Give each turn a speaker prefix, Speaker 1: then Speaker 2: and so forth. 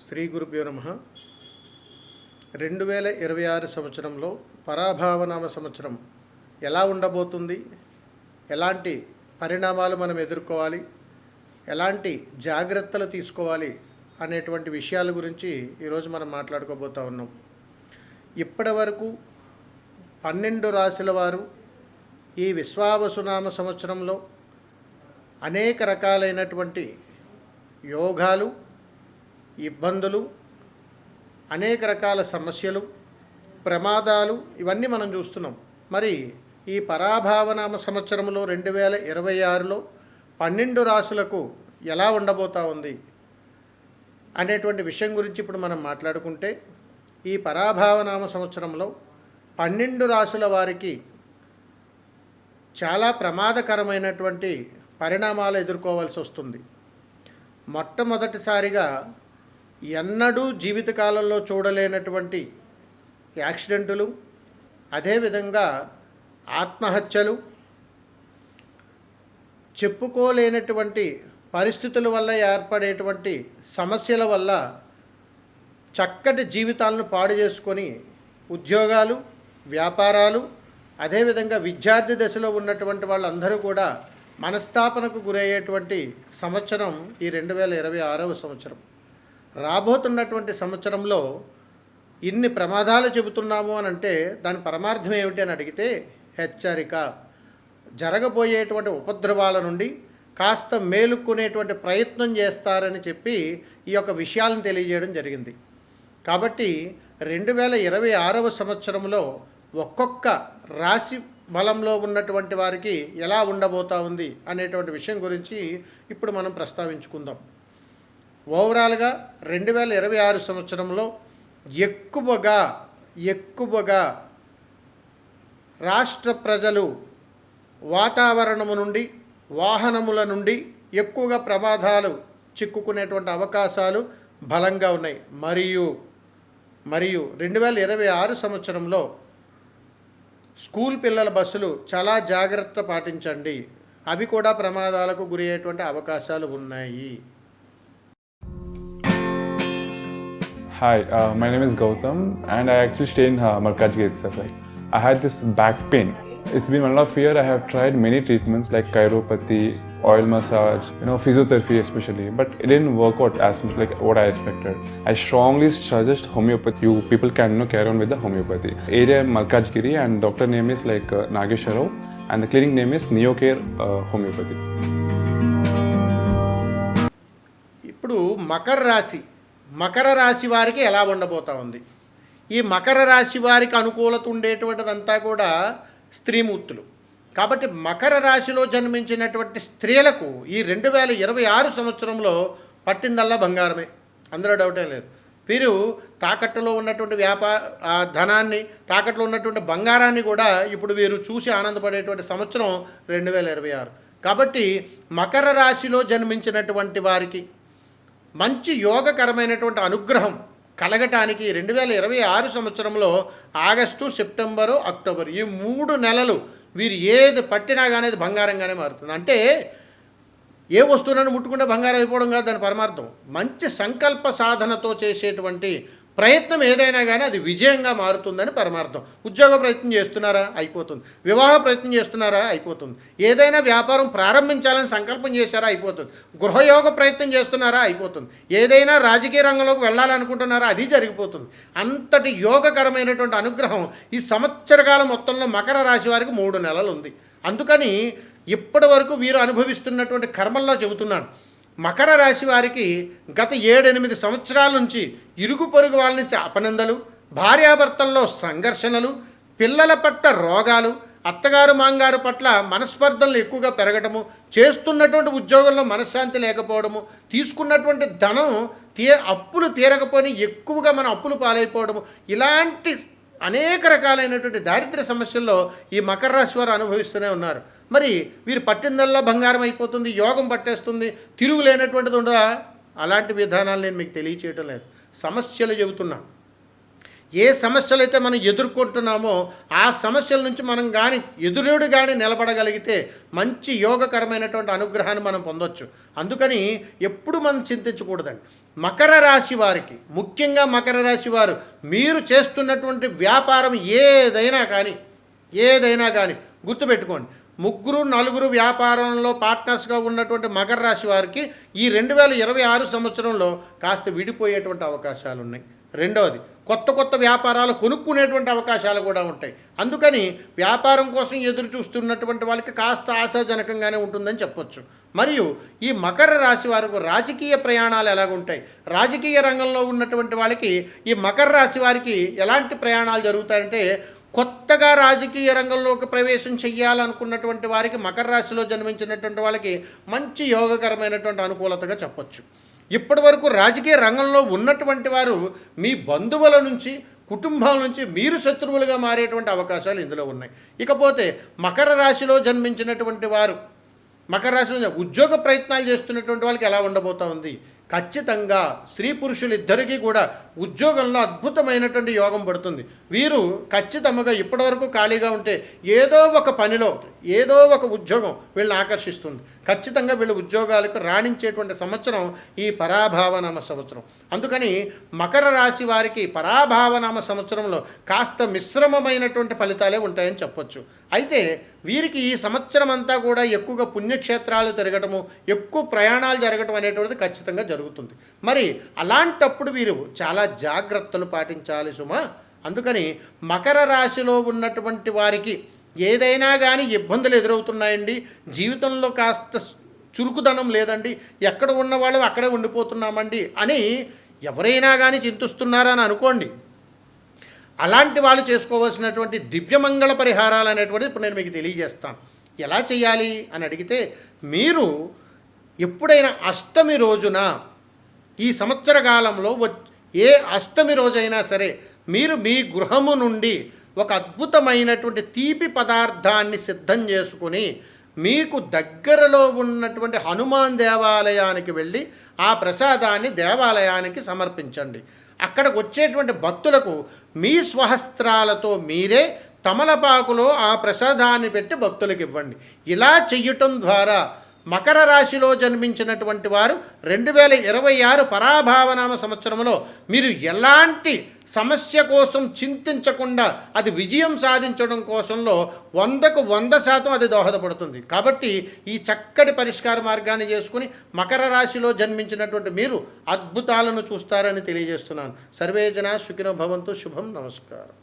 Speaker 1: శ్రీ గురుభ్యో నమః. 2026 సంవత్సరంలో పరాభావనామ సంవత్సరం ఎలా ఉండబోతుంది, ఎలాంటి పరిణామాలు మనం ఎదుర్కోవాలి, ఎలాంటి జాగ్రత్తలు తీసుకోవాలి అనేటువంటి విషయాల గురించి ఈరోజు మనం మాట్లాడుకోబోతా ఉన్నాం. ఇప్పటి వరకు 12 రాశుల వారు ఈ విశ్వావసునామ సంవత్సరంలో అనేక రకాలైనటువంటి యోగాలు, ఇబ్బందులు, అనేక రకాల సమస్యలు, ప్రమాదాలు ఇవన్నీ మనం చూస్తున్నాం. మరి ఈ పరాభావనామ సంవత్సరంలో 2026లో 12 రాశులకు ఎలా ఉండబోతా ఉంది అనేటువంటి విషయం గురించి ఇప్పుడు మనం మాట్లాడుకుంటే, ఈ పరాభావనామ సంవత్సరంలో 12 రాశుల వారికి చాలా ప్రమాదకరమైనటువంటి పరిణామాలు ఎదుర్కోవాల్సి వస్తుంది. మొట్టమొదటిసారిగా ఎన్నడూ జీవితకాలంలో చూడలేనటువంటి యాక్సిడెంటులు, అదేవిధంగా ఆత్మహత్యలు, చెప్పుకోలేనటువంటి పరిస్థితుల వల్ల ఏర్పడేటువంటి సమస్యల వల్ల చక్కటి జీవితాలను పాడు చేసుకొని ఉద్యోగాలు, వ్యాపారాలు, అదేవిధంగా విద్యార్థి దశలో ఉన్నటువంటి వాళ్ళందరూ కూడా మనస్తాపనకు గురయ్యేటువంటి సంవత్సరం ఈ 2026వ సంవత్సరం. రాబోతున్నటువంటి సంవత్సరంలో ఇన్ని ప్రమాదాలు చెబుతున్నాము అని అంటే దాని పరమార్థం ఏమిటి అని అడిగితే, హెచ్చరిక, జరగబోయేటువంటి ఉపద్రవాల నుండి కాస్త మేలుకునేటువంటి ప్రయత్నం చేస్తారని చెప్పి ఈ యొక్క విషయాలను తెలియజేయడం జరిగింది. కాబట్టి 2026వ సంవత్సరంలో ఒక్కొక్క రాశి బలంలో ఉన్నటువంటి వారికి ఎలా ఉండబోతా ఉంది అనేటువంటి విషయం గురించి ఇప్పుడు మనం ప్రస్తావించుకుందాం. ఓవరాల్గా 2026 సంవత్సరంలో ఎక్కువగా రాష్ట్ర ప్రజలు వాతావరణము నుండి, వాహనముల నుండి ఎక్కువగా ప్రమాదాలు చిక్కుకునేటువంటి అవకాశాలు బలంగా ఉన్నాయి. మరియు 2026 సంవత్సరంలో స్కూల్ పిల్లల బస్సులు చాలా జాగ్రత్త పాటించండి, అవి కూడా ప్రమాదాలకు గురి అయ్యేటువంటి అవకాశాలు ఉన్నాయి.
Speaker 2: Hi, my name is Gautam and I actually stay in Malkajgiri itself. I had this back pain. It's been 1.5 years. I have tried many treatments like chiropathy, oil massage, physiotherapy especially, but it didn't work out as much like what I expected. I strongly suggest homeopathy. You people can carry on with the homeopathy. Area Malkajgiri and doctor name is Nagesha Rao and the clinic name is Neocare Homeopathy.
Speaker 1: ఇప్పుడు మకర రాశి వారికి ఎలా ఉండబోతా ఉంది? ఈ మకర రాశి వారికి అనుకూలత ఉండేటువంటిదంతా కూడా స్త్రీమూర్తులు. కాబట్టి మకర రాశిలో జన్మించినటువంటి స్త్రీలకు ఈ 2026 సంవత్సరంలో పట్టిందల్లా బంగారమే, అందులో డౌటే లేదు. వీరు తాకట్టులో ఉన్నటువంటి ధనాన్ని, తాకట్టులో ఉన్నటువంటి బంగారాన్ని కూడా ఇప్పుడు వీరు చూసి ఆనందపడేటువంటి సంవత్సరం 2026. కాబట్టి మకర రాశిలో జన్మించినటువంటి వారికి మంచి యోగకరమైనటువంటి అనుగ్రహం కలగటానికి 2026 సంవత్సరంలో ఆగస్టు, సెప్టెంబరు, అక్టోబర్ ఈ 3 నెలలు వీరు ఏది పట్టినా కానీ అది బంగారంగానే మారుతుంది. అంటే ఏ వస్తువులను ముట్టుకుంటే బంగారం అయిపోవడం కాదు దాని పరమార్థం. మంచి సంకల్ప సాధనతో చేసేటువంటి ప్రయత్నం ఏదైనా కానీ అది విజయంగా మారుతుందని పరమార్థం. ఉద్యోగ ప్రయత్నం చేస్తున్నారా, అయిపోతుంది. వివాహ ప్రయత్నం చేస్తున్నారా, అయిపోతుంది. ఏదైనా వ్యాపారం ప్రారంభించాలని సంకల్పం చేశారా, అయిపోతుంది. గృహయోగ ప్రయత్నం చేస్తున్నారా, అయిపోతుంది. ఏదైనా రాజకీయ రంగంలోకి వెళ్ళాలనుకుంటున్నారా, అది జరిగిపోతుంది. అంతటి యోగకరమైనటువంటి అనుగ్రహం ఈ సంవత్సరకాలం మొత్తంలో మకర రాశి వారికి 3 నెలలు ఉంది. అందుకని ఇప్పటి వరకు వీరు అనుభవిస్తున్నటువంటి కర్మల్లో చెబుతున్నాను. మకర రాశి వారికి గత 7-8 సంవత్సరాల నుంచి ఇరుగు పొరుగు వాళ్ళ నుంచి అపనందలు, భార్యాభర్తల్లో సంఘర్షణలు, పిల్లల పట్ల రోగాలు, అత్తగారు మాంగారు పట్ల మనస్పర్ధలు ఎక్కువగా పెరగటము, చేస్తున్నటువంటి ఉద్యోగంలో మనశ్శాంతి లేకపోవడము, తీసుకున్నటువంటి ధనం అప్పులు తీరకపోని ఎక్కువగా మనం అప్పులు పాలైపోవడము, ఇలాంటి అనేక రకాలైనటువంటి దారిద్ర్య సమస్యల్లో ఈ మకర రాశి వారు అనుభవిస్తూనే ఉన్నారు. మరి వీరు పట్టిందల్లా బంగారం అయిపోతుంది, యోగం పట్టేస్తుంది, తిరుగులేనటువంటిది ఉండదా? అలాంటి విధానాలు నేను మీకు తెలియచేయటం లేదు, సమస్యలు చెబుతున్నా. ఏ సమస్యలైతే మనం ఎదుర్కొంటున్నామో ఆ సమస్యల నుంచి మనం కానీ ఎదురుడు కానీ నిలబడగలిగితే మంచి యోగకరమైనటువంటి అనుగ్రహాన్ని మనం పొందొచ్చు. అందుకని ఎప్పుడు మనం చింతించకూడదండి. మకర రాశి వారికి, ముఖ్యంగా మకర రాశి వారు, మీరు చేస్తున్నటువంటి వ్యాపారం ఏదైనా కానీ గుర్తుపెట్టుకోండి, 3-4 వ్యాపారంలో పార్ట్నర్స్గా ఉన్నటువంటి మకర రాశి వారికి ఈ 2026 సంవత్సరంలో కాస్త విడిపోయేటువంటి అవకాశాలు ఉన్నాయి. రెండవది, కొత్త వ్యాపారాలు కొనుక్కునేటువంటి అవకాశాలు కూడా ఉంటాయి. అందుకని వ్యాపారం కోసం ఎదురు చూస్తున్నటువంటి వాళ్ళకి కాస్త ఆశాజనకంగానే ఉంటుందని చెప్పొచ్చు. మరియు ఈ మకర రాశి వారికి రాజకీయ ప్రయాణాలు ఎలాగుంటాయి, రాజకీయ రంగంలో ఉన్నటువంటి వాళ్ళకి ఈ మకర రాశి వారికి ఎలాంటి ప్రయాణాలు జరుగుతాయంటే, కొత్తగా రాజకీయ రంగంలోకి ప్రవేశం చేయాలనుకున్నటువంటి వారికి, మకర రాశిలో జన్మించినటువంటి వాళ్ళకి మంచి యోగకరమైనటువంటి అనుకూలతగా చెప్పొచ్చు. ఇప్పటి వరకు రాజకీయ రంగంలో ఉన్నటువంటి వారు మీ బంధువుల నుంచి, కుటుంబాల నుంచి మీరు శత్రువులుగా మారేటువంటి అవకాశాలు ఇందులో ఉన్నాయి. ఇకపోతే మకర రాశిలో జన్మించినటువంటి వారు, మకర రాశిలో ఉద్యోగ ప్రయత్నాలు చేస్తున్నటువంటి వాళ్ళకి ఎలా ఉండబోతా ఉంది, ఖచ్చితంగా స్త్రీ పురుషులు ఇద్దరికీ కూడా ఉద్యోగంలో అద్భుతమైనటువంటి యోగం పడుతుంది. వీరు ఖచ్చితంగా ఇప్పటివరకు ఖాళీగా ఉంటే ఏదో ఒక పనిలో, ఏదో ఒక ఉద్యోగం వీళ్ళని ఆకర్షిస్తుంది. ఖచ్చితంగా వీళ్ళ ఉద్యోగాలకు రాణించేటువంటి సంవత్సరం ఈ పరాభావనామ సంవత్సరం. అందుకని మకర రాశి వారికి పరాభావనామ సంవత్సరంలో కాస్త మిశ్రమమైనటువంటి ఫలితాలే ఉంటాయని చెప్పొచ్చు. అయితే వీరికి ఈ సంవత్సరం అంతా కూడా ఎక్కువగా పుణ్యక్షేత్రాలు తిరగటము, ఎక్కువ ప్రయాణాలు జరగటం అనేటువంటిది ఖచ్చితంగా జరుగుతుంది. మరి అలాంటప్పుడు వీరు చాలా జాగ్రత్తలు పాటించాలి సుమా. అందుకని మకర రాశిలో ఉన్నటువంటి వారికి ఏదైనా కానీ ఇబ్బందులు ఎదురవుతున్నాయండి, జీవితంలో కాస్త చురుకుదనం లేదండి, ఎక్కడ ఉన్నవాళ్ళు అక్కడే ఉండిపోతున్నామండి అని ఎవరైనా కానీ చింతిస్తున్నారని అనుకోండి. అలాంటి వాళ్ళు చేసుకోవాల్సినటువంటి దివ్యమంగళ పరిహారాలు అనేటువంటిది ఇప్పుడు నేను మీకు తెలియజేస్తాను. ఎలా చేయాలి అని అడిగితే, మీరు ఎప్పుడైనా అష్టమి రోజున, ఈ సంవత్సర కాలంలో ఏ అష్టమి రోజైనా సరే, మీరు మీ గృహము నుండి ఒక అద్భుతమైనటువంటి తీపి పదార్థాన్ని సిద్ధం చేసుకుని మీకు దగ్గరలో ఉన్నటువంటి హనుమాన్ దేవాలయానికి వెళ్ళి ఆ ప్రసాదాన్ని దేవాలయానికి సమర్పించండి. అక్కడికి వచ్చేటువంటి భక్తులకు మీ స్వహస్త్రాలతో మీరే తమలపాకులో ఆ ప్రసాదాన్ని పెట్టి భక్తులకు ఇవ్వండి. ఇలా చెయ్యటం ద్వారా మకర రాశిలో జన్మించినటువంటి వారు 2026 పరాభావనామ సంవత్సరంలో మీరు ఎలాంటి సమస్య కోసం చింతించకుండా అది విజయం సాధించడం కోసంలో 100కు 100% అది దోహదపడుతుంది. కాబట్టి ఈ చక్కటి పరిష్కార మార్గాన్ని చేసుకుని మకర రాశిలో జన్మించినటువంటి మీరు అద్భుతాలను చూస్తారని తెలియజేస్తున్నాను. సర్వే జనా సుఖినో భవంతు. శుభం. నమస్కారం.